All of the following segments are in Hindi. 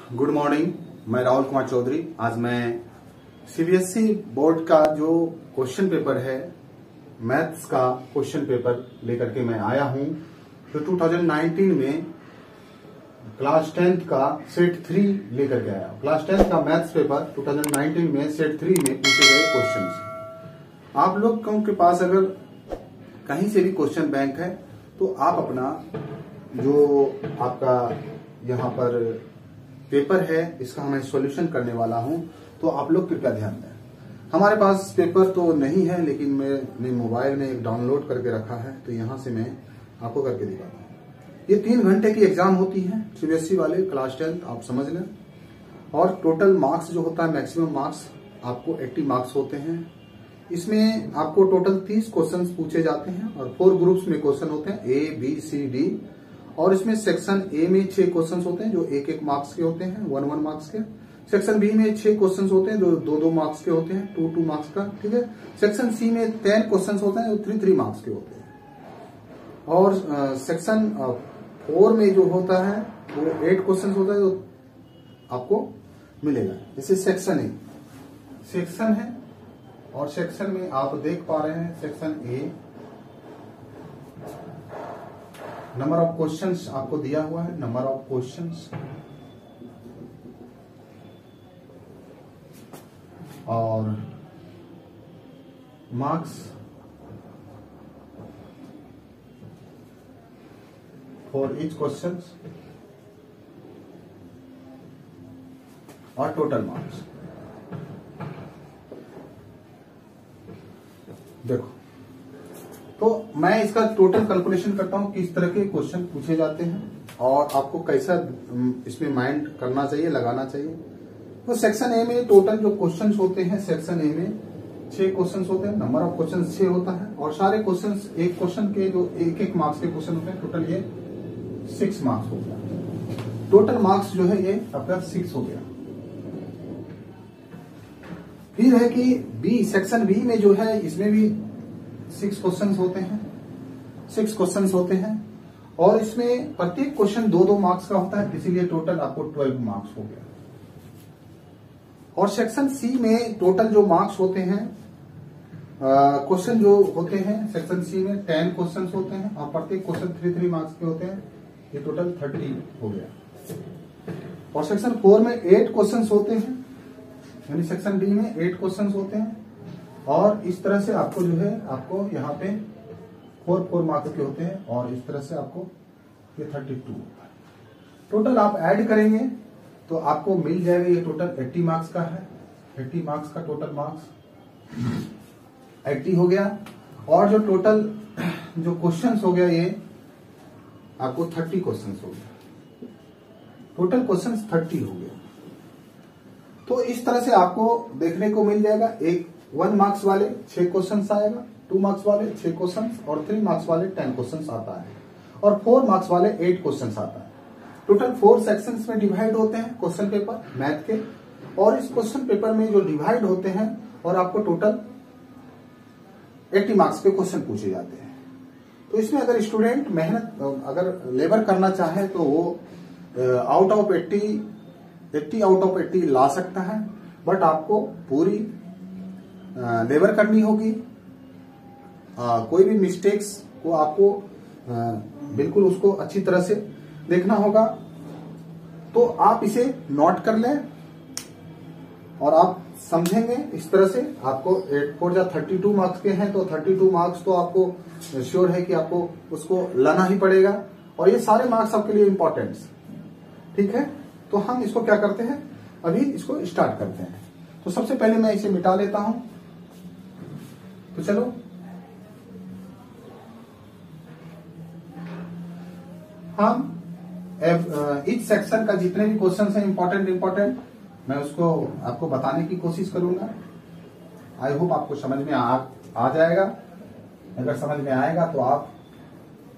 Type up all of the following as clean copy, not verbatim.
Good morning. मैं राहुल कुमार चौधरी। आज मैं सीबीएसई बोर्ड का जो क्वेश्चन पेपर है, मैथ्स का क्वेश्चन पेपर लेकर के मैं आया हूं। तो 2019 में क्लास 10th का सेट 3 लेकर के आया। क्लास 10th का मैथ्स पेपर 2019 में सेट 3 में पूछे गए क्वेश्चन। आप लोगों के पास अगर कहीं से भी क्वेश्चन बैंक है तो आप अपना जो आपका यहाँ पर पेपर है, इसका मैं सॉल्यूशन करने वाला हूं, तो आप लोग कृपया ध्यान दें। हमारे पास पेपर तो नहीं है, लेकिन मैंने मोबाइल में एक डाउनलोड करके रखा है, तो यहां से मैं आपको करके दिखाता हूं। ये 3 घंटे की एग्जाम होती है सीबीएसई वाले क्लास 10th, आप समझ लें। और टोटल मार्क्स जो होता है, मैक्सिमम मार्क्स आपको 80 मार्क्स होते हैं। इसमें आपको टोटल 30 क्वेश्चन पूछे जाते हैं और 4 ग्रुप्स में क्वेश्चन होते हैं, ए बी सी डी। और इसमें सेक्शन ए में 6 क्वेश्चन होते हैं जो 1-1 मार्क्स के होते हैं, 1-1 मार्क्स के। सेक्शन बी में 6 क्वेश्चन होते हैं जो 2-2 मार्क्स के होते हैं, 2-2 मार्क्स का, ठीक है। सेक्शन सी में 10 क्वेश्चन होते हैं जो 3-3 मार्क्स के होते हैं। और सेक्शन 4 में जो होता है वो 8 क्वेश्चन होता है जो आपको मिलेगा। जैसे सेक्शन ए सेक्शन है, और सेक्शन में आप देख पा रहे हैं section A, number of questions आपको दिया हुआ है, नंबर ऑफ क्वेश्चंस, और मार्क्स फॉर ईच क्वेश्चंस, और टोटल मार्क्स। देखो, तो मैं इसका टोटल कैलकुलेशन करता हूं किस तरह के क्वेश्चन पूछे जाते हैं और आपको कैसा इसमें माइंड करना चाहिए, लगाना चाहिए। तो सेक्शन ए में टोटल जो क्वेश्चन होते हैं, सेक्शन ए में 6 क्वेश्चन होते हैं, नंबर ऑफ क्वेश्चन 6 होता है, और सारे क्वेश्चन एक क्वेश्चन के जो 1-1 मार्क्स के क्वेश्चन होते हैं, टोटल ये 6 मार्क्स हो गया। टोटल मार्क्स जो है ये आपका 6 हो गया। फिर है कि बी, सेक्शन बी में जो है इसमें भी 6 क्वेश्चन होते हैं, 6 क्वेश्चन होते हैं, और इसमें प्रत्येक क्वेश्चन 2-2 मार्क्स का होता है, इसीलिए टोटल आपको 12 मार्क्स हो गया। और सेक्शन सी में टोटल जो मार्क्स होते हैं, क्वेश्चन जो होते हैं सेक्शन सी में 10 क्वेश्चन होते हैं, और प्रत्येक क्वेश्चन 3-3 मार्क्स के होते हैं, ये टोटल 30 हो गया। और सेक्शन 4 में 8 क्वेश्चन होते हैं, यानी सेक्शन डी में 8 क्वेश्चन होते हैं, और इस तरह से आपको जो है आपको यहाँ पे 4 मार्क्स के होते हैं, और इस तरह से आपको ये 32 होता है। टोटल आप ऐड करेंगे तो आपको मिल जाएगा, ये टोटल 80 मार्क्स का है। 80 मार्क्स का टोटल मार्क्स 80 हो गया। और जो टोटल जो क्वेश्चन हो गया, ये आपको 30 क्वेश्चन हो गया। टोटल क्वेश्चन 30 हो गया। तो इस तरह से आपको देखने को मिल जाएगा। 1 मार्क्स वाले 6 क्वेश्चन आएगा, 2 मार्क्स वाले 6 क्वेश्चन, और 3 मार्क्स वाले 10 क्वेश्चन आता है, और 4 मार्क्स वाले 8 क्वेश्चन आता है। टोटल 4 सेक्शंस में डिवाइड होते हैं क्वेश्चन पेपर मैथ के, और इस क्वेश्चन पेपर में जो डिवाइड होते हैं, और आपको टोटल 80 मार्क्स के क्वेश्चन पूछे जाते हैं। तो इसमें अगर स्टूडेंट मेहनत अगर लेबर करना चाहे तो वो आउट ऑफ 80 आउट ऑफ 80 ला सकता है, बट आपको पूरी लेबर करनी होगी। कोई भी मिस्टेक्स को आपको बिल्कुल उसको अच्छी तरह से देखना होगा। तो आप इसे नोट कर लें और आप समझेंगे इस तरह से। आपको 32 मार्क्स के हैं, तो 32 मार्क्स तो आपको श्योर है कि आपको उसको लाना ही पड़ेगा, और ये सारे मार्क्स आपके लिए इंपॉर्टेंट, ठीक है। तो हम इसको क्या करते हैं, अभी इसको स्टार्ट करते हैं। तो सबसे पहले मैं इसे मिटा लेता हूं। तो चलो, हम इस सेक्शन का जितने भी क्वेश्चन हैं इंपॉर्टेंट मैं उसको आपको बताने की कोशिश करूंगा। आई होप आपको समझ में आ जाएगा। अगर समझ में आएगा तो आप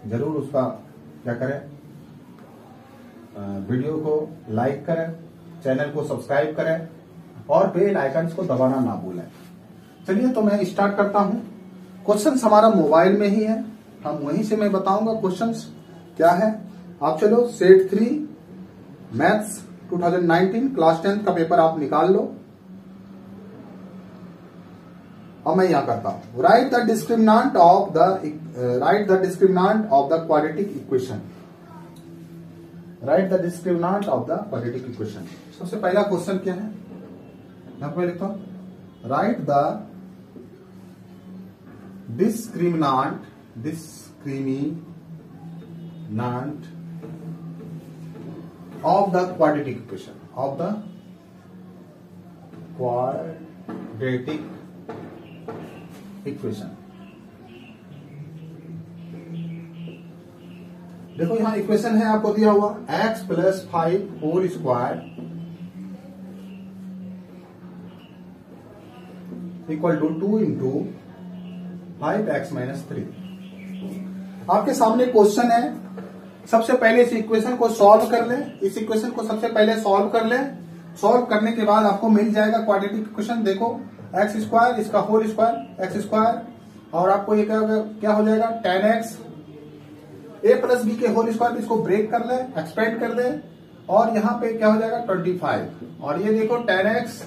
जरूर उसका क्या करें, वीडियो को लाइक करें, चैनल को सब्सक्राइब करें, और बेल आइकन को दबाना ना भूलें। चलिए, तो मैं स्टार्ट करता हूं। क्वेश्चंस हमारा मोबाइल में ही है, हम वहीं से मैं बताऊंगा क्वेश्चंस क्या है। आप चलो सेट 3 मैथ्स 2019 क्लास 10 का पेपर आप निकाल लो। अब मैं यहां करता हूं, right the discriminant of the quadratic equation. Right the discriminant of the quadratic equation. सबसे पहला क्वेश्चन क्या है, यहां पर लिखता हूं, right the discriminant of the quadratic equation, देखो यहां इक्वेशन है आपको दिया हुआ x plus 5 whole square equal to 2 into 5x minus 3। आपके सामने क्वेश्चन है, सबसे पहले इस इक्वेशन को सॉल्व कर ले। इस इक्वेशन को सबसे पहले सॉल्व कर ले। सॉल्व करने के बाद आपको मिल जाएगा क्वाड्रेटिक इक्वेशन। देखो एक्स स्क्वायर, इसका होल स्क्वायर एक्स स्क्वायर, और आपको ये क्या हो जाएगा 10x a प्लस बी के होल स्क्वायर। इसको ब्रेक कर ले, एक्सपेंड कर दे, और यहां पे क्या हो जाएगा 25, और ये देखो 10x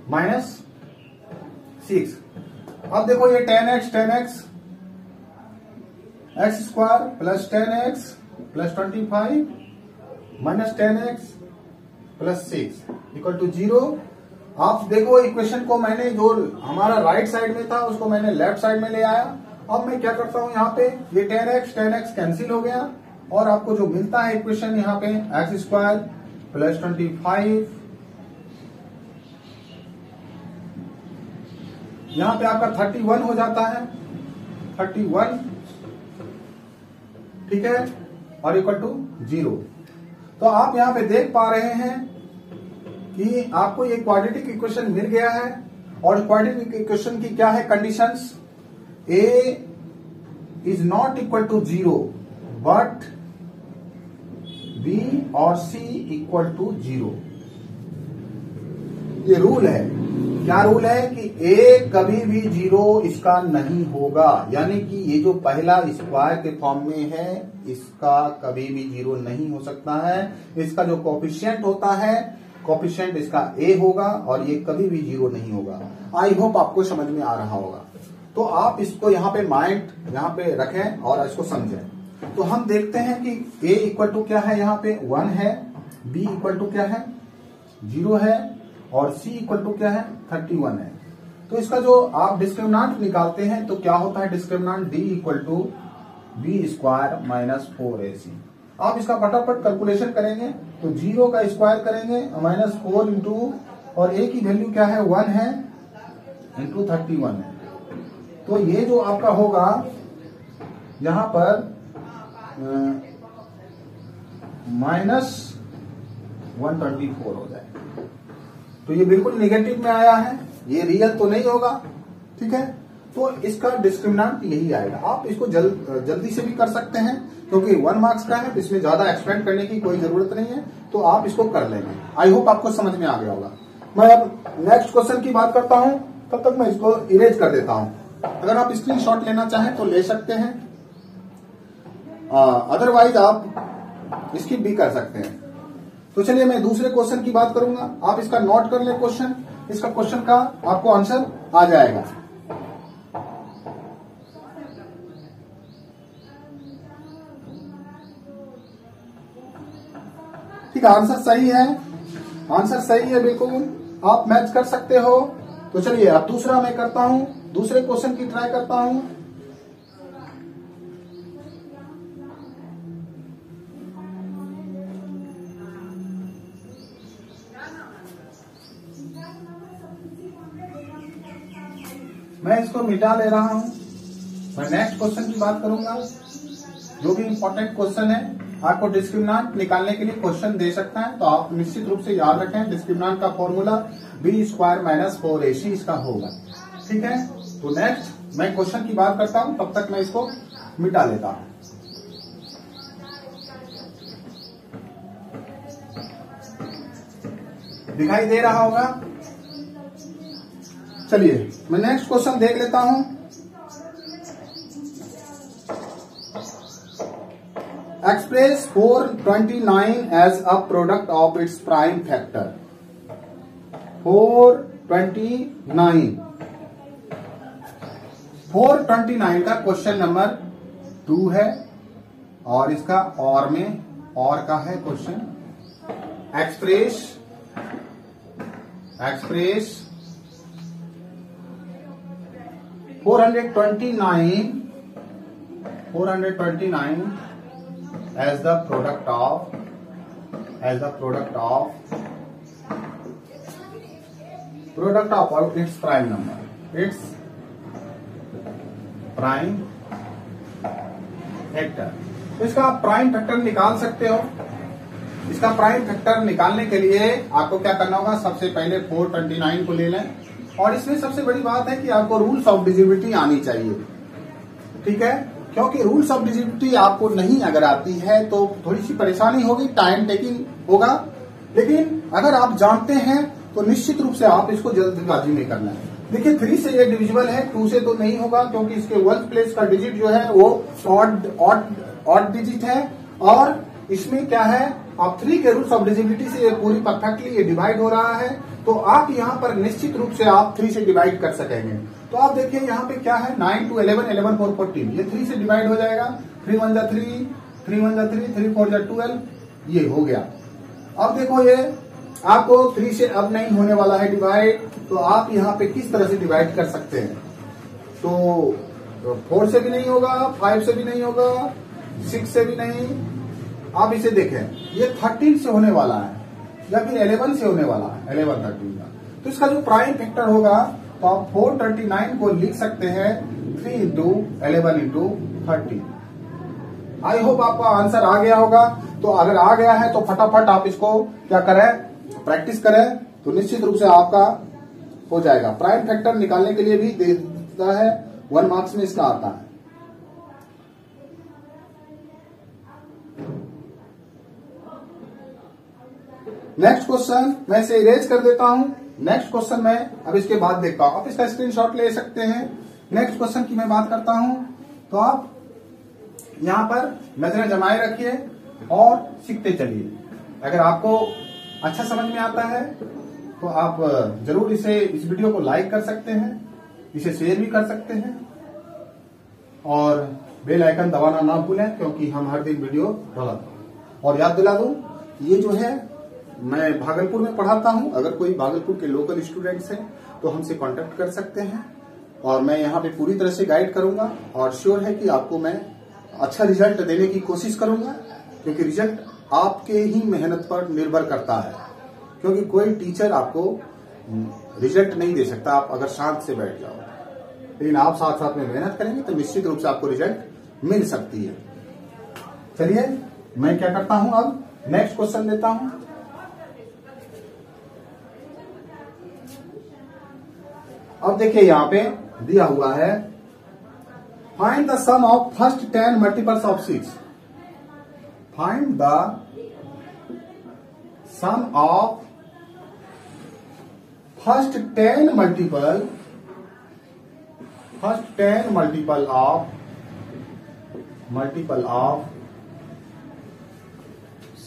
माइनस 6। अब देखो ये 10x x square plus 10x plus 25 minus 10x plus 6 equal to 0। आप देखो इक्वेशन को मैंने जो हमारा राइट साइड में था उसको मैंने लेफ्ट साइड में ले आया। अब मैं क्या करता हूं, यहाँ पे ये 10x कैंसिल हो गया, और आपको जो मिलता है इक्वेशन यहाँ पे एक्स स्क्वायर प्लस 25, यहां पे आपका 31 हो जाता है, 31, ठीक है, और इक्वल टू 0। तो आप यहां पे देख पा रहे हैं कि आपको ये क्वाड्रेटिक इक्वेशन मिल गया है, और क्वाड्रेटिक इक्वेशन की क्या है conditions, a is not equal to 0 but b और c इक्वल टू 0। ये रूल है। क्या रूल है कि a कभी भी 0 इसका नहीं होगा, यानी कि ये जो पहला स्क्वायर के फॉर्म में है इसका कभी भी 0 नहीं हो सकता है। इसका जो कोफिशिएंट होता है, कोफिशिएंट इसका a होगा, और ये कभी भी 0 नहीं होगा। आई होप आपको समझ में आ रहा होगा। तो आप इसको यहाँ पे माइंड यहाँ पे रखें और इसको समझें। तो हम देखते हैं कि a इक्वल टू क्या है, यहाँ पे 1 है, b इक्वल टू क्या है 0 है, और c इक्वल टू क्या है 31 है। तो इसका जो आप डिस्क्रिमिनेंट निकालते हैं तो क्या होता है discriminant, d equal to B square minus 4ac। आप इसका फटाफट कैलकुलेशन करेंगे तो 0 का स्क्वायर करेंगे माइनस 4 इंटू, और a की वैल्यू क्या है 1 है, इंटू 31 है। तो ये जो आपका होगा यहां पर माइनस 124 हो जाएगा। तो ये बिल्कुल नेगेटिव में आया है, ये रियल तो नहीं होगा, ठीक है। तो इसका डिस्क्रिमिनेंट यही आएगा। आप इसको जल्दी से भी कर सकते हैं, क्योंकि 1 मार्क्स का है, इसमें ज्यादा एक्सपेंड करने की कोई जरूरत नहीं है, तो आप इसको कर लेंगे। आई होप आपको समझ में आ गया होगा। मैं अब नेक्स्ट क्वेश्चन की बात करता हूं, तब तक मैं इसको इरेज कर देता हूं। अगर आप स्क्रीनशॉट लेना चाहें तो ले सकते हैं, अदरवाइज आप स्किप भी कर सकते हैं। तो चलिए मैं दूसरे क्वेश्चन की बात करूंगा। आप इसका नोट कर ले क्वेश्चन, इसका क्वेश्चन का आपको आंसर आ जाएगा। ठीक है, आंसर सही है, आंसर सही है, बिल्कुल आप मैच कर सकते हो। तो चलिए अब दूसरा मैं करता हूं, दूसरे क्वेश्चन की ट्राई करता हूं। मैं इसको मिटा ले रहा हूं। मैं नेक्स्ट क्वेश्चन की बात करूंगा, जो भी इंपॉर्टेंट क्वेश्चन है। आपको डिस्क्रिमिनेंट निकालने के लिए क्वेश्चन दे सकता है, तो आप निश्चित रूप से याद रखें डिस्क्रिमिनेंट का formula B square minus 4ac इसका होगा। ठीक है, तो नेक्स्ट मैं क्वेश्चन की बात करता हूं, तब तक मैं इसको मिटा लेता हूं। दिखाई दे रहा होगा। चलिए मैं नेक्स्ट क्वेश्चन देख लेता हूं। Express 429 as a product of its prime factor. 429 का क्वेश्चन नंबर 2 है और इसका और में और का है question. Express 429 as the product of its prime number, its prime factor. तो इसका आप प्राइम फैक्टर निकाल सकते हो। इसका प्राइम फैक्टर निकालने के लिए आपको क्या करना होगा, सबसे पहले 429 को ले लें और इसमें सबसे बड़ी बात है कि आपको रूल्स ऑफ डिविजिबिलिटी आनी चाहिए, ठीक है। क्योंकि रूल्स ऑफ डिविजिबिलिटी आपको नहीं अगर आती है तो थोड़ी सी परेशानी होगी, टाइम टेकिंग होगा, लेकिन अगर आप जानते हैं तो निश्चित रूप से आप इसको जल्दबाजी में करना है। देखिए 3 से ये डिविजिबल है, 2 से तो नहीं होगा क्योंकि इसके 1th प्लेस का डिजिट जो है वो ऑड डिजिट है और इसमें क्या है, आप 3 के रूल्स ऑफ डिविजिबिलिटी से ये पूरी परफेक्टली ये डिवाइड हो रहा है, तो आप यहाँ पर निश्चित रूप से आप 3 से डिवाइड कर सकेंगे। तो आप देखिए यहाँ पे क्या है, 9 to 11, 11 4 14, ये 3 से डिवाइड हो जाएगा। 3 1 जा 3, 3 1 जा 3, 3 4 जा 12, ये हो गया। अब देखो ये आपको 3 से अब नहीं होने वाला है डिवाइड, तो आप यहाँ पे किस तरह से डिवाइड कर सकते हैं। तो 4 से भी नहीं होगा, 5 से भी नहीं होगा, 6 से भी नहीं। आप इसे देखें, ये 13 से होने वाला है या फिर 11 से होने वाला है, 11 13 का। तो इसका जो प्राइम फैक्टर होगा तो आप 429 को लिख सकते हैं 3 into 11 into 13। आई होप आपका आंसर आ गया होगा। तो अगर आ गया है तो फटाफट आप इसको क्या करें, प्रैक्टिस करें, तो निश्चित रूप से आपका हो जाएगा। प्राइम फैक्टर निकालने के लिए भी देता है, 1 मार्क्स में इसका आता है। नेक्स्ट क्वेश्चन मैं इसे इरेज कर देता हूं। नेक्स्ट क्वेश्चन में अब इसके बाद देखता हूं, आप इसका स्क्रीनशॉट ले सकते हैं। नेक्स्ट क्वेश्चन की मैं बात करता हूं, तो आप यहां पर नजरें जमाए रखिए और सीखते चलिए। अगर आपको अच्छा समझ में आता है तो आप जरूर इस वीडियो को लाइक कर सकते हैं, इसे शेयर भी कर सकते हैं और बेल आइकन दबाना ना भूलें क्योंकि हम हर दिन वीडियो डालते हैं। और याद दिला दूं, ये जो है मैं भागलपुर में पढ़ाता हूं। अगर कोई भागलपुर के लोकल स्टूडेंट्स हैं तो हमसे कांटेक्ट कर सकते हैं और मैं यहाँ पे पूरी तरह से गाइड करूंगा और श्योर है कि आपको मैं अच्छा रिजल्ट देने की कोशिश करूंगा, क्योंकि रिजल्ट आपके ही मेहनत पर निर्भर करता है। क्योंकि कोई टीचर आपको रिजल्ट नहीं दे सकता आप अगर शांत से बैठ जाओ, लेकिन आप साथ साथ में मेहनत करेंगे तो निश्चित रूप से आपको रिजल्ट मिल सकती है। चलिए मैं क्या करता हूं, अब नेक्स्ट क्वेश्चन देता हूं। अब देखिए यहां पे दिया हुआ है, find the sum of first 10 multiples of 6। Find the sum of first 10 multiple of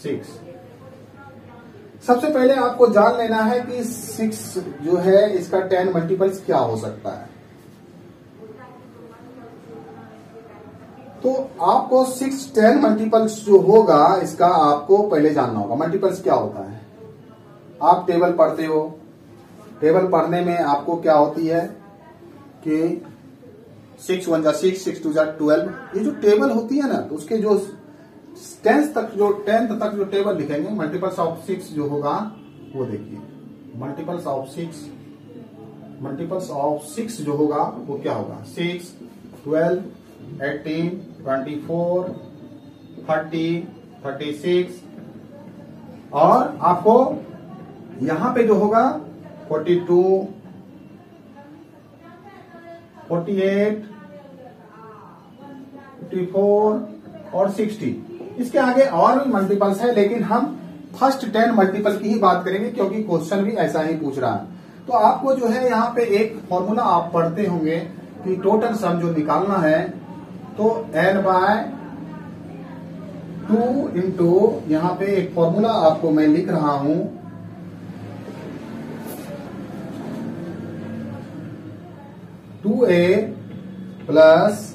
6। सबसे पहले आपको जान लेना है कि 6 जो है इसका 10 मल्टीपल्स क्या हो सकता है। तो आपको 6 10 मल्टीपल्स जो होगा इसका आपको पहले जानना होगा। मल्टीपल्स क्या होता है, आप टेबल पढ़ते हो, टेबल पढ़ने में आपको क्या होती है कि 6 1 जा 6, 6 2 जा 12, ये जो टेबल होती है ना, तो उसके जो 10th तक जो टेबल लिखेंगे मल्टीपल्स ऑफ 6 जो होगा वो देखिए, मल्टीपल्स ऑफ 6 जो होगा वो क्या होगा, 6 12 18 24 30 36 और आपको यहां पे जो होगा 42 48 54 और 60। इसके आगे और भी मल्टीपल्स है, लेकिन हम फर्स्ट 10 मल्टीपल की ही बात करेंगे क्योंकि क्वेश्चन भी ऐसा ही पूछ रहा है। तो आपको जो है यहाँ पे एक फॉर्मूला आप पढ़ते होंगे कि टोटल सम जो निकालना है तो n बाय 2 इंटू, यहां पे एक फॉर्मूला आपको मैं लिख रहा हूं, two A plus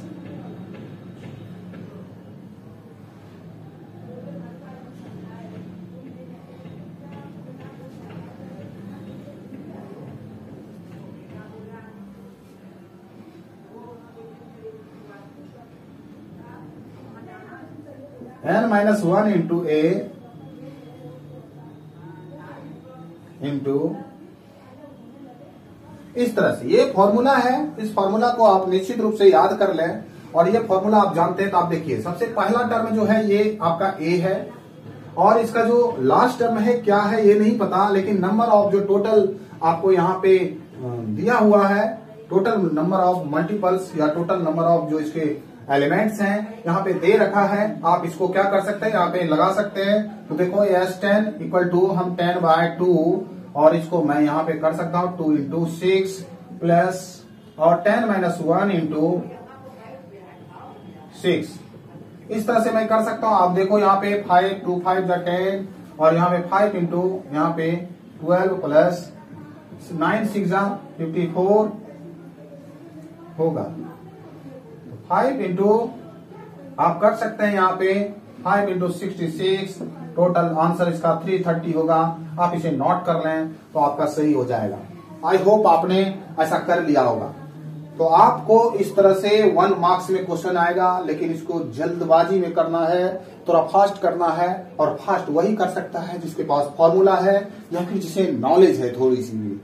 n-1 into A into, इस तरह से ये फॉर्मूला है। इस फॉर्मूला को आप निश्चित रूप से याद कर लें, और ये फॉर्मूला आप जानते हैं। तो आप देखिए, सबसे पहला टर्म जो है ये आपका ए है, और इसका जो लास्ट टर्म है क्या है ये नहीं पता, लेकिन नंबर ऑफ जो टोटल आपको यहाँ पे दिया हुआ है, टोटल नंबर ऑफ मल्टीपल्स या टोटल नंबर ऑफ जो इसके एलिमेंट्स हैं यहाँ पे दे रखा है। आप इसको क्या कर सकते हैं, यहाँ पे लगा सकते हैं। तो देखो S10 इक्वल टू, हम 10/2, और इसको मैं यहाँ पे कर सकता हूँ 2 इंटू 6 प्लस, और 10-1 इंटू 6, इस तरह से मैं कर सकता हूँ। आप देखो यहाँ पे 5 2 5 10, और यहाँ पे 5 इंटू यहाँ पे 12 प्लस 9 6 54 होगा। 5 इंटू आप कर सकते हैं यहाँ पे 5 इंटू 66, टोटल आंसर इसका 330 होगा। आप इसे नोट कर लें तो आपका सही हो जाएगा। आई होप आपने ऐसा कर लिया होगा। तो आपको इस तरह से 1 मार्क्स में क्वेश्चन आएगा, लेकिन इसको जल्दबाजी में करना है, थोड़ा फास्ट करना है, और फास्ट वही कर सकता है जिसके पास फॉर्मूला है या फिर जिसे नॉलेज है थोड़ी सी भी।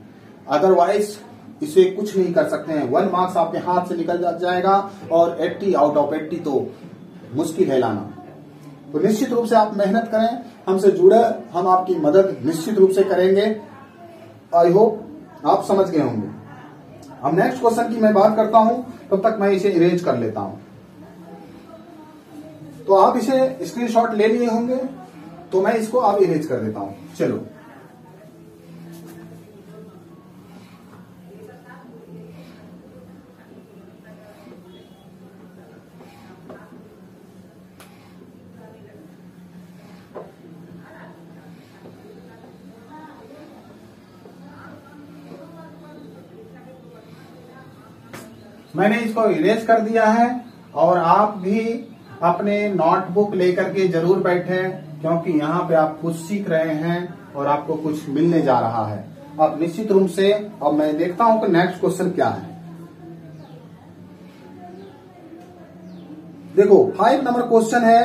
अदरवाइज इसे कुछ नहीं कर सकते हैं। 1 मार्क्स आपके हाथ से निकल जाएगा, और 80 आउट ऑफ 80 तो मुश्किल है लाना। तो निश्चित रूप से आप मेहनत करें, हमसे जुड़े, हम आपकी मदद निश्चित रूप से करेंगे। आई होप आप समझ गए होंगे। अब नेक्स्ट क्वेश्चन की मैं बात करता हूं, तब तक मैं इसे इरेज कर लेता हूं। तो आप इसे स्क्रीनशॉट ले लिए होंगे, तो मैं इसको अब इरेज कर देता हूं। चलो, मैंने इसको इरेज कर दिया है, और आप भी अपने नोटबुक लेकर के जरूर बैठे, क्योंकि यहाँ पे आप कुछ सीख रहे हैं और आपको कुछ मिलने जा रहा है। आप निश्चित रूप से, अब मैं देखता हूं कि नेक्स्ट क्वेश्चन क्या है। देखो 5 नंबर क्वेश्चन है,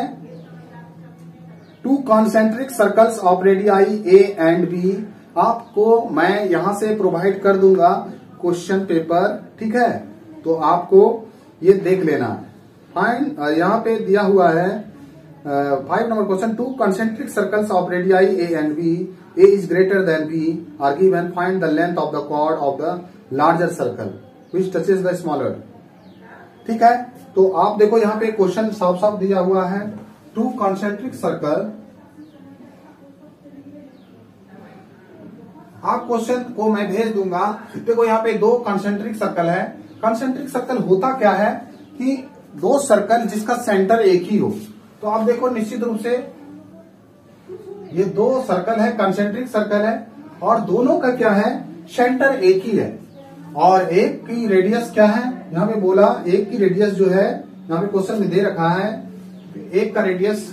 2 concentric circles of radii A and B. आपको मैं यहां से प्रोवाइड कर दूंगा क्वेश्चन पेपर, ठीक है। तो आपको ये देख लेना है। फाइंड, यहाँ पे दिया हुआ है 5 number question, 2 concentric circles of radii A and B, A is greater than B, are given. Find the length of the chord of the larger circle which touches the smaller. ठीक है, तो आप देखो यहाँ पे क्वेश्चन साफ साफ दिया हुआ है, 2 concentric circle। आप क्वेश्चन को मैं भेज दूंगा। देखो यहाँ पे 2 concentric सर्कल है। कंसेंट्रिक सर्कल होता क्या है कि 2 सर्कल जिसका सेंटर एक ही हो। तो आप देखो निश्चित रूप से ये 2 सर्कल है, कंसेंट्रिक सर्कल है, और दोनों का क्या है, सेंटर एक ही है, और एक की रेडियस क्या है, यहाँ पे बोला एक की रेडियस जो है, यहाँ पे क्वेश्चन में दे रखा है, एक का रेडियस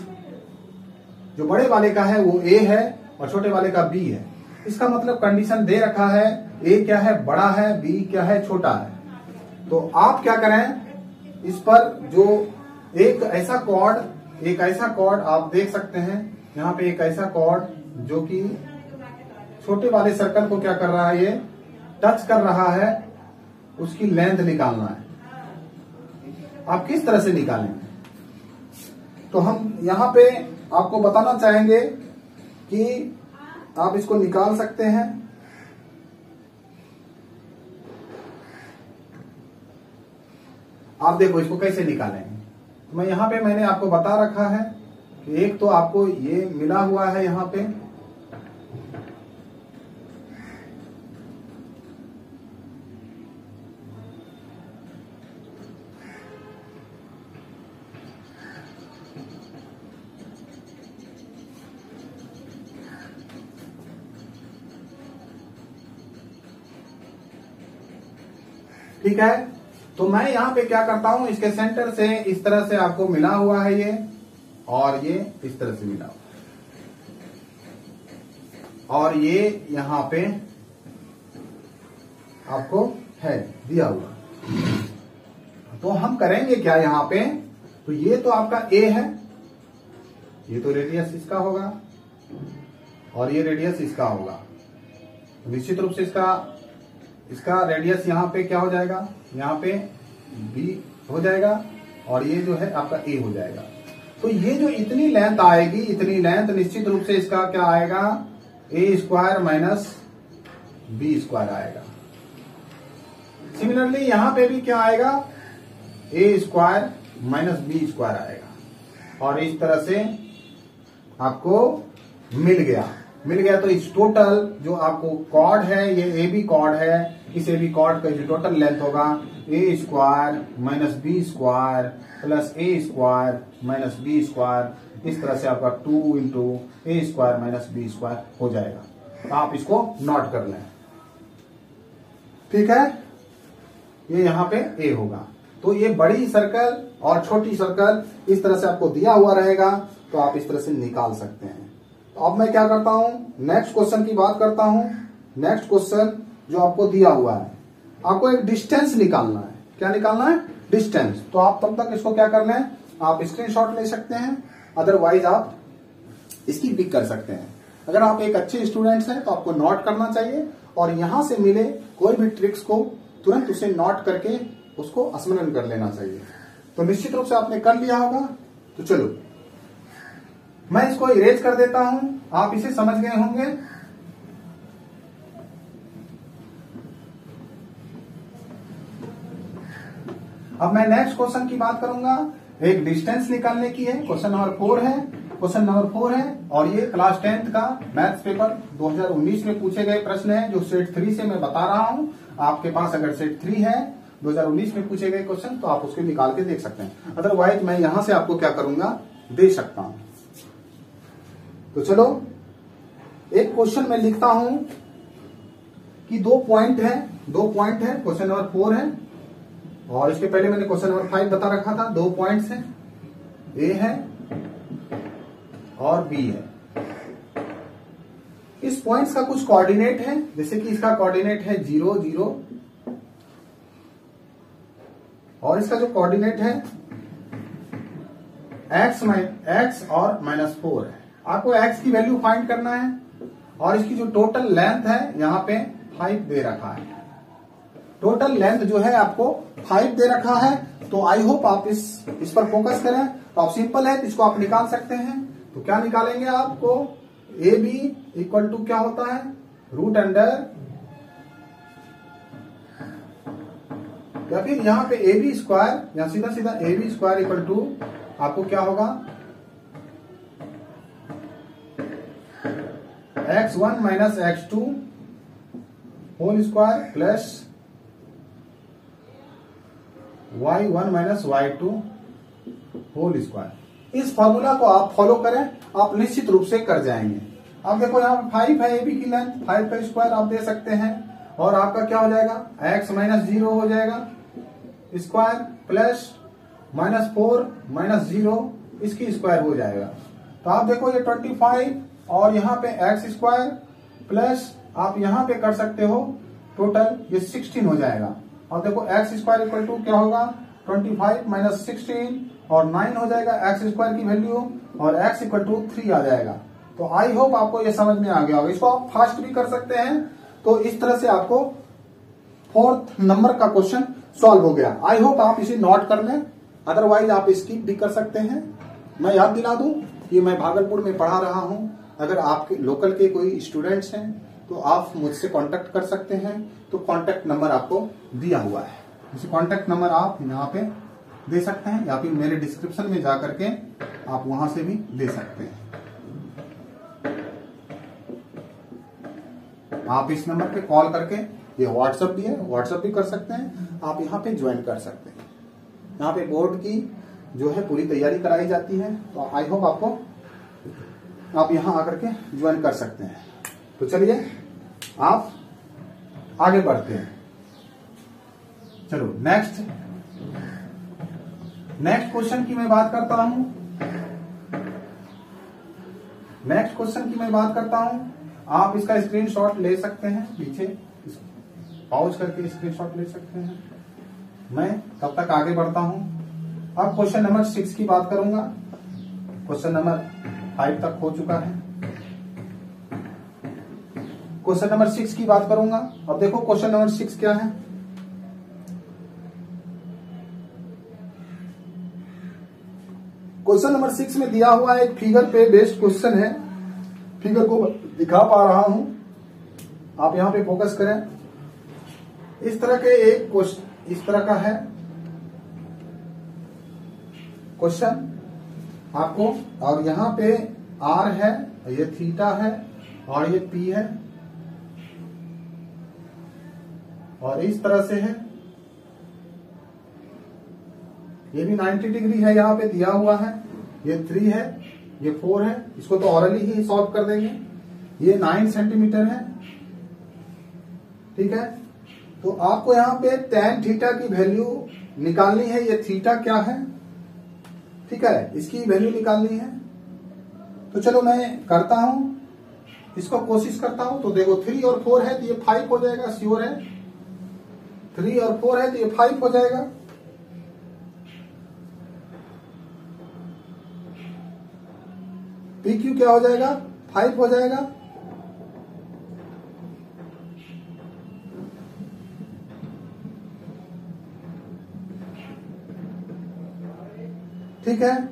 जो बड़े वाले का है वो A है और छोटे वाले का B है। इसका मतलब कंडीशन दे रखा है, A क्या है, बड़ा है, B क्या है, छोटा है। तो आप क्या करें, इस पर जो एक ऐसा कॉर्ड आप देख सकते हैं, यहाँ पे एक ऐसा कॉर्ड जो कि छोटे वाले सर्कल को क्या कर रहा है, ये टच कर रहा है, उसकी लेंथ निकालना है। आप किस तरह से निकालेंगे, तो हम यहाँ पे आपको बताना चाहेंगे कि आप इसको निकाल सकते हैं। आप देखो इसको कैसे निकालेंगे। तो मैं यहाँ पे मैंने आपको बता रखा है कि एक तो आपको ये मिला हुआ है यहाँ पे, ठीक है, तो मैं यहाँ पे क्या करता हूं, इसके सेंटर से इस तरह से आपको मिला हुआ है ये, और ये इस तरह से मिला हुआ, और ये यहाँ पे आपको है दिया हुआ। तो हम करेंगे क्या यहाँ पे, तो ये तो आपका ए है, ये तो रेडियस इसका होगा और ये रेडियस इसका होगा। निश्चित रूप से इसका रेडियस यहाँ पे क्या हो जाएगा, यहाँ पे बी हो जाएगा और ये जो है आपका ए हो जाएगा। तो ये जो इतनी लेंथ आएगी, इतनी लेंथ निश्चित रूप से इसका क्या आएगा, ए स्क्वायर माइनस बी स्क्वायर आएगा। सिमिलरली यहां पे भी क्या आएगा, ए स्क्वायर माइनस बी स्क्वायर आएगा। और इस तरह से आपको मिल गया। तो इस टोटल जो आपको कॉर्ड है, ये ए बी कॉर्ड है, इस ए बी कॉर्ड का जो टोटल लेंथ होगा A square minus B square plus A square minus B square, इस तरह से आपका 2 into A square minus B square हो जाएगा। तो आप इसको नोट कर लें, ठीक है। ये यहाँ पे ए होगा। तो ये बड़ी सर्कल और छोटी सर्कल इस तरह से आपको दिया हुआ रहेगा, तो आप इस तरह से निकाल सकते हैं। तो अब मैं क्या करता हूं, नेक्स्ट क्वेश्चन की बात करता हूं। नेक्स्ट क्वेश्चन जो आपको दिया हुआ है, आपको एक डिस्टेंस निकालना है। क्या निकालना है, डिस्टेंस। तो आप तब तक इसको क्या कर लें, आप स्क्रीनशॉट ले सकते हैं, अदरवाइज आप इसकी पिक कर सकते हैं। अगर आप एक अच्छे स्टूडेंट्स हैं तो आपको नोट करना चाहिए, और यहां से मिले कोई भी ट्रिक्स को तुरंत उसे नोट करके उसको स्मरण कर लेना चाहिए। तो निश्चित रूप से आपने कर लिया होगा। तो चलो मैं इसको इरेज कर देता हूं, आप इसे समझ गए होंगे। अब मैं नेक्स्ट क्वेश्चन की बात करूंगा। एक डिस्टेंस निकालने की है, क्वेश्चन नंबर 4 है। क्वेश्चन नंबर 4 है और ये क्लास 10th का मैथ्स पेपर 2019 में पूछे गए प्रश्न है, जो सेट 3 से मैं बता रहा हूं। आपके पास अगर सेट 3 है 2019 में पूछे गए क्वेश्चन, तो आप उसको निकाल के देख सकते हैं। अदरवाइज मैं यहां से आपको क्या करूंगा, दे सकता हूं। तो चलो एक क्वेश्चन में लिखता हूं कि 2 पॉइंट है, क्वेश्चन नंबर 4 है, और इसके पहले मैंने क्वेश्चन नंबर 5 बता रखा था। 2 पॉइंट्स हैं, ए है और बी है। इस पॉइंट्स का कुछ कोऑर्डिनेट है, जैसे कि इसका कोऑर्डिनेट है 0 0, और इसका जो कोऑर्डिनेट है x और -4 है। आपको x की वैल्यू फाइंड करना है, और इसकी जो टोटल लेंथ है यहाँ पे 5 दे रखा है। टोटल लेंथ जो है आपको 5 दे रखा है। तो आई होप आप इस पर फोकस करें। तो आप सिंपल है, इसको आप निकाल सकते हैं। तो क्या निकालेंगे, आपको ए बी इक्वल टू क्या होता है, रूट अंडर, या फिर यहाँ पे ए बी स्क्वायर, या सीधा सीधा A B square equal to आपको क्या होगा, x1 minus x2 whole square plus y1 minus y2 whole square. इस फॉर्मूला को आप फॉलो करें, आप निश्चित रूप से कर जाएंगे। अब देखो यहाँ पे 5 है, ए बी की लेंथ, 5 का स्क्वायर आप दे सकते हैं, और आपका क्या हो जाएगा, x माइनस 0 हो जाएगा स्क्वायर प्लस -4 माइनस 0 इसकी स्क्वायर हो जाएगा। तो आप देखो ये 25 और यहाँ पे x स्क्वायर प्लस आप यहाँ पे कर सकते हो टोटल, ये 16 हो जाएगा। और देखो x स्क्वायर इक्वल टू क्या होगा, 25 माइनस 16 और 9 हो जाएगा x स्क्वायर की वैल्यू, और x इक्वल टू 3 आ जाएगा। तो आई होप आपको ये समझ में आ गया होगा। इसको आप फास्ट भी कर सकते हैं। तो इस तरह से आपको 4th नंबर का क्वेश्चन सॉल्व हो गया। आई होप आप इसे नोट कर लें, अदरवाइज आप स्किप भी कर सकते हैं। मैं याद दिला दूं कि मैं भागलपुर में पढ़ा रहा हूं। अगर आपके लोकल के कोई स्टूडेंट्स हैं तो आप मुझसे कांटेक्ट कर सकते हैं। तो कांटेक्ट नंबर आपको दिया हुआ है, इस कांटेक्ट नंबर आप यहाँ पे दे सकते हैं, या फिर मेरे डिस्क्रिप्शन में जाकर के आप वहां से भी दे सकते हैं। आप इस नंबर पे कॉल करके, ये व्हाट्सएप भी है, व्हाट्सएप भी कर सकते हैं। आप यहाँ पे ज्वाइन कर सकते हैं। यहाँ पे बोर्ड की जो है पूरी तैयारी कराई जाती है। तो आई होप आपको, आप यहाँ आकर के ज्वाइन कर सकते हैं। तो चलिए आप आगे बढ़ते हैं। चलो नेक्स्ट क्वेश्चन की मैं बात करता हूं। नेक्स्ट क्वेश्चन की मैं बात करता हूं। आप इसका स्क्रीनशॉट ले सकते हैं, पीछे पॉज करके स्क्रीनशॉट ले सकते हैं। मैं तब तक आगे बढ़ता हूं। अब क्वेश्चन नंबर 6 की बात करूंगा। क्वेश्चन नंबर 5 तक हो चुका है। क्वेश्चन नंबर 6 की बात करूंगा। अब देखो क्वेश्चन नंबर 6 क्या है। क्वेश्चन नंबर 6 में दिया हुआ एक फिगर पे बेस्ड क्वेश्चन है। फिगर को दिखा पा रहा हूं, आप यहां पे फोकस करें। इस तरह के एक क्वेश्चन इस तरह का है क्वेश्चन आपको, और यहां पे आर है, ये थीटा है और ये पी है, और इस तरह से है। ये भी 90 डिग्री है, यहां पे दिया हुआ है। ये 3 है, ये 4 है। इसको तो ऑरली ही सॉल्व कर देंगे। ये 9 सेंटीमीटर है, ठीक है। तो आपको यहां पे tan थीटा की वैल्यू निकालनी है। ये थीटा क्या है, ठीक है, इसकी वैल्यू निकालनी है। तो चलो मैं करता हूं, इसको कोशिश करता हूं। तो देखो 3 और 4 है तो ये 5 हो जाएगा, श्योर है। 3 और 4 है तो ये 5 हो जाएगा। पी क्यू क्या हो जाएगा, 5 हो जाएगा। ठीक है।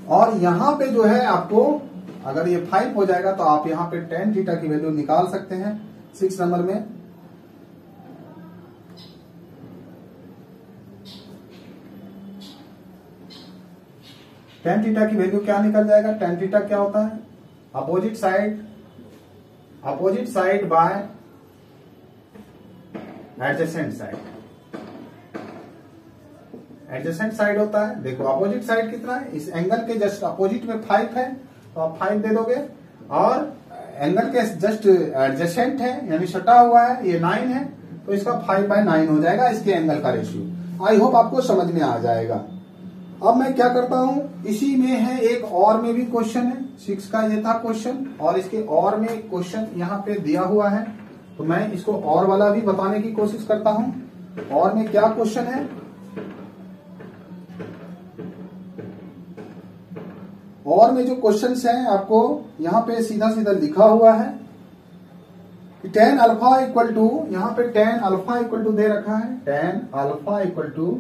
और यहां पे जो है आपको, अगर ये 5 हो जाएगा तो आप यहां पे tan थीटा की वैल्यू निकाल सकते हैं 6 नंबर में। tan थीटा की वैल्यू क्या निकल जाएगा। tan थीटा क्या होता है, opposite side by adjacent side. Adjacent side होता है, देखो अपोजिट साइड कितना है, इस एंगल के जस्ट अपोजिट में 5 है तो आप 5 दे दोगे, और एंगल के जस्ट एडजेसेंट है यानी सटा हुआ है, ये 9 है तो इसका 5/9 हो जाएगा इसके एंगल का रेशियो। आई होप आपको समझ में आ जाएगा। अब मैं क्या करता हूं, इसी में है एक और में भी क्वेश्चन है। 6 का ये था क्वेश्चन, और इसके और में क्वेश्चन यहाँ पे दिया हुआ है, तो मैं इसको और वाला भी बताने की कोशिश करता हूं। और में क्या क्वेश्चन है, और में जो क्वेश्चंस हैं आपको यहाँ पे सीधा सीधा लिखा हुआ है कि tan अल्फा इक्वल टू, यहाँ पे tan अल्फा इक्वल टू दे रखा है। tan अल्फा इक्वल टू,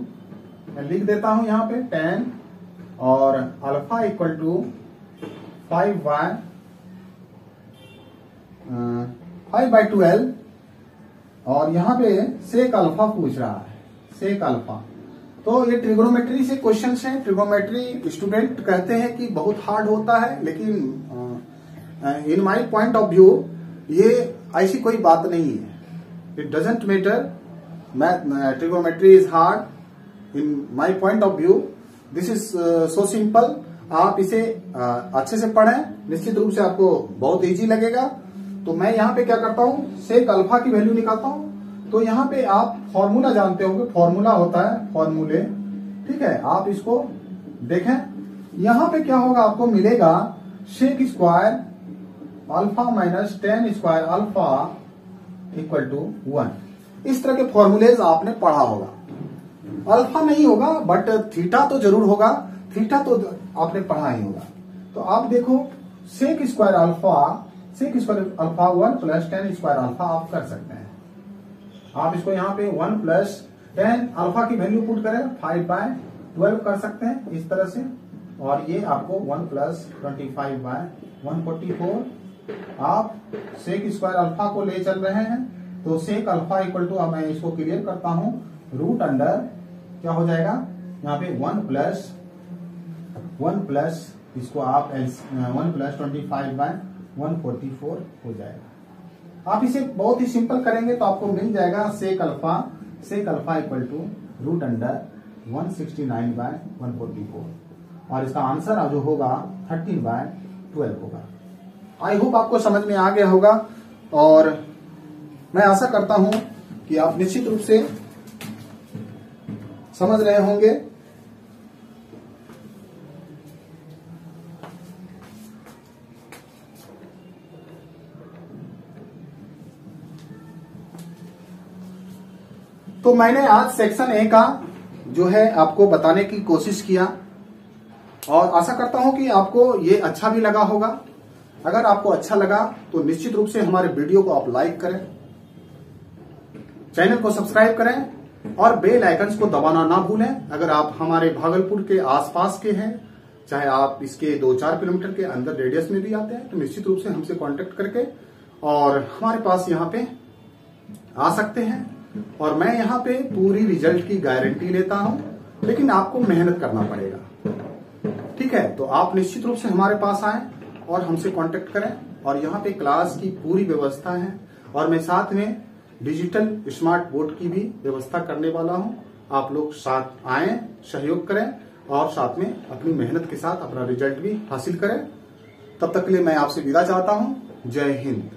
मैं लिख देता हूं यहाँ पे tan और अल्फा इक्वल टू 5/12, और यहाँ पे सेक अल्फा पूछ रहा है, सेक अल्फा। तो ये ट्रिगोनोमेट्री से क्वेश्चन हैं। ट्रिगोनोमेट्री स्टूडेंट कहते हैं कि बहुत हार्ड होता है, लेकिन in my point of view ये ऐसी कोई बात नहीं है। It doesn't matter, trigonometry is hard in my point of view. This is so simple. आप इसे अच्छे से पढ़ें, निश्चित रूप से आपको बहुत इजी लगेगा। तो मैं यहाँ पे क्या करता हूँ, सेक अल्फा की वैल्यू निकालता हूँ। तो यहाँ पे आप फॉर्मूला जानते होंगे, फॉर्मूला होता है फॉर्मूले, ठीक है। आप इसको देखें, यहाँ पे क्या होगा, आपको मिलेगा sec square alpha minus tan square alpha equal to 1। इस तरह के फॉर्मूलेज आपने पढ़ा होगा। अल्फा नहीं होगा बट थीटा तो जरूर होगा, थीटा तो आपने पढ़ा ही होगा। तो आप देखो sec square alpha 1 plus tan square alpha आप कर सकते हैं। आप इसको यहाँ पे 1 प्लस tan अल्फा की वैल्यू पुट करें 5/12 कर सकते हैं इस तरह से, और ये आपको 1 प्लस 25/144। आप सेक स्क्वायर अल्फा को ले चल रहे हैं, तो सेक अल्फा इक्वल टू, अब मैं इसको क्लियर करता हूं, रूट अंडर क्या हो जाएगा यहाँ पे 1 प्लस इसको आप 1 प्लस 25/144 हो जाएगा। आप इसे बहुत ही सिंपल करेंगे तो आपको मिल जाएगा sec alpha equal to root under 169/144, और इसका आंसर जो होगा 13/12 होगा। आई होप आपको समझ में आ गया होगा, और मैं आशा करता हूं कि आप निश्चित रूप से समझ रहे होंगे। तो मैंने आज सेक्शन ए का जो है आपको बताने की कोशिश किया और आशा करता हूं कि आपको ये अच्छा भी लगा होगा। अगर आपको अच्छा लगा तो निश्चित रूप से हमारे वीडियो को आप लाइक करें, चैनल को सब्सक्राइब करें और बेल आइकन्स को दबाना ना भूलें। अगर आप हमारे भागलपुर के आसपास के हैं, चाहे आप इसके 2-4 किलोमीटर के अंदर रेडियस में भी आते हैं, तो निश्चित रूप से हमसे कांटेक्ट करके और हमारे पास यहाँ पे आ सकते हैं। और मैं यहाँ पे पूरी रिजल्ट की गारंटी लेता हूं, लेकिन आपको मेहनत करना पड़ेगा। ठीक है, तो आप निश्चित रूप से हमारे पास आएं और हमसे कांटेक्ट करें। और यहाँ पे क्लास की पूरी व्यवस्था है और मैं साथ में डिजिटल स्मार्ट बोर्ड की भी व्यवस्था करने वाला हूं। आप लोग साथ आएं, सहयोग करें और साथ में अपनी मेहनत के साथ अपना रिजल्ट भी हासिल करें। तब तक के लिए मैं आपसे विदा चाहता हूं। जय हिंद।